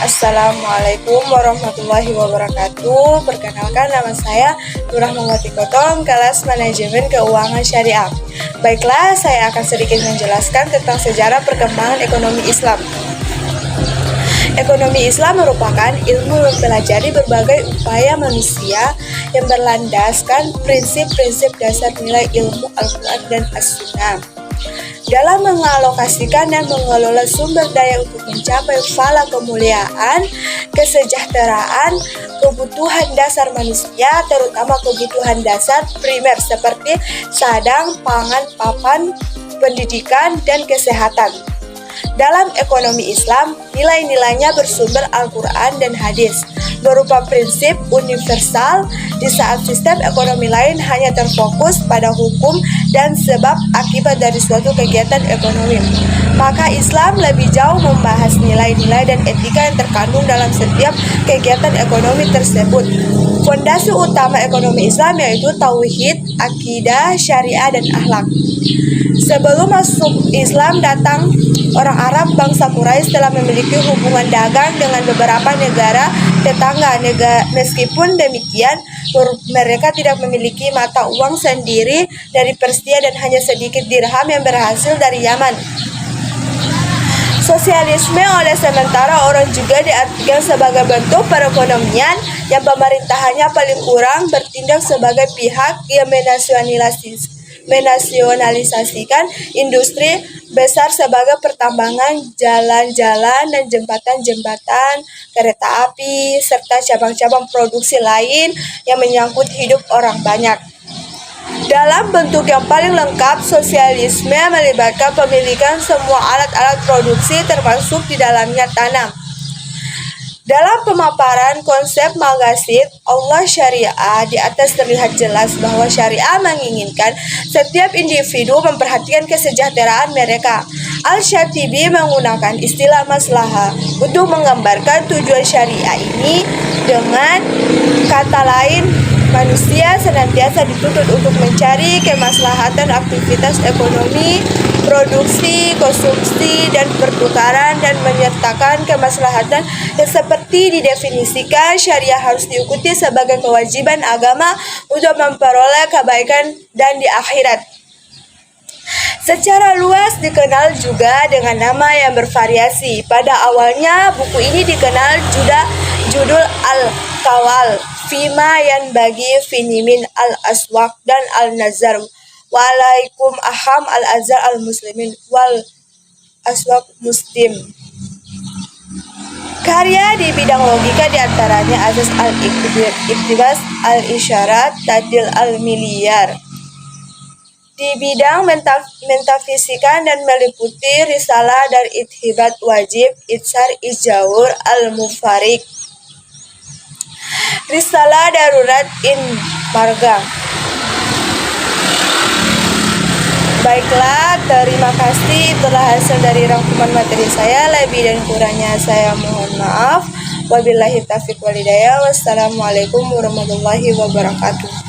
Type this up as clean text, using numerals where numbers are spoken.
Assalamualaikum warahmatullahi wabarakatuh. Perkenalkan, nama saya Nur Rahmawati Kotom, kelas Manajemen Keuangan Syariah. Baiklah, saya akan sedikit menjelaskan tentang sejarah perkembangan ekonomi Islam. Ekonomi Islam merupakan ilmu mempelajari berbagai upaya manusia yang berlandaskan prinsip-prinsip dasar nilai ilmu Al-Quran dan As-Sunnah dalam mengalokasikan dan mengelola sumber daya untuk mencapai fala kemuliaan, kesejahteraan, kebutuhan dasar manusia, terutama kebutuhan dasar primer seperti sadang, pangan, papan, pendidikan, dan kesehatan. Dalam ekonomi Islam, nilai-nilainya bersumber Al-Quran dan hadis, berupa prinsip universal di saat sistem ekonomi lain hanya terfokus pada hukum dan sebab akibat dari suatu kegiatan ekonomi. Maka Islam lebih jauh membahas nilai-nilai dan etika yang terkandung dalam setiap kegiatan ekonomi tersebut. Fondasi utama ekonomi Islam yaitu tauhid, akidah, syariah, dan akhlak. Sebelum masuk Islam datang, orang Arab bangsa Quraisy telah memiliki hubungan dagang dengan beberapa negara tetangga. Meskipun demikian, mereka tidak memiliki mata uang sendiri dari Persia dan hanya sedikit dirham yang berhasil dari Yaman. Sosialisme oleh sementara orang juga diartikan sebagai bentuk perekonomian yang pemerintahannya paling kurang bertindak sebagai pihak yang menasionalisasikan industri besar sebagai pertambangan, jalan-jalan dan jembatan-jembatan, kereta api, serta cabang-cabang produksi lain yang menyangkut hidup orang banyak. Dalam bentuk yang paling lengkap, sosialisme melibatkan pemilikan semua alat-alat produksi termasuk di dalamnya tanah. Dalam pemaparan konsep Magasid Allah Syariah di atas terlihat jelas bahwa syariah menginginkan setiap individu memperhatikan kesejahteraan mereka. Al-Syatibi menggunakan istilah maslahah untuk menggambarkan tujuan syariah ini. Dengan kata lain, manusia senantiasa dituntut untuk mencari kemaslahatan aktivitas ekonomi, produksi, konsumsi, dan pertukaran, dan menyertakan kemaslahatan yang seperti didefinisikan syariah harus diikuti sebagai kewajiban agama untuk memperoleh kebaikan dan di akhirat. Secara luas dikenal juga dengan nama yang bervariasi. Pada awalnya buku ini dikenal judul Al-Kawal, Fima Yanbaghi Finimin Al-Aswaq dan Al-Nazar, Walaikum Aham Al-Azhar Al-Muslimin wal Aswaq Muslim. Karya di bidang logika diantaranya Asas Al-Iqtibas, Al-Isyarat, Tadil Al-Miliyar. Di bidang metafisika dan meliputi Risalah dan Ithibat Wajib, Itsar Ijaur Al-Mufarik, Risalah Darurat in Marga. Baiklah, terima kasih. Itulah hasil dari rangkuman materi saya. Lebih dan kurangnya saya mohon maaf. Wabillahi taufiq wal hidayah. Wassalamualaikum warahmatullahi wabarakatuh.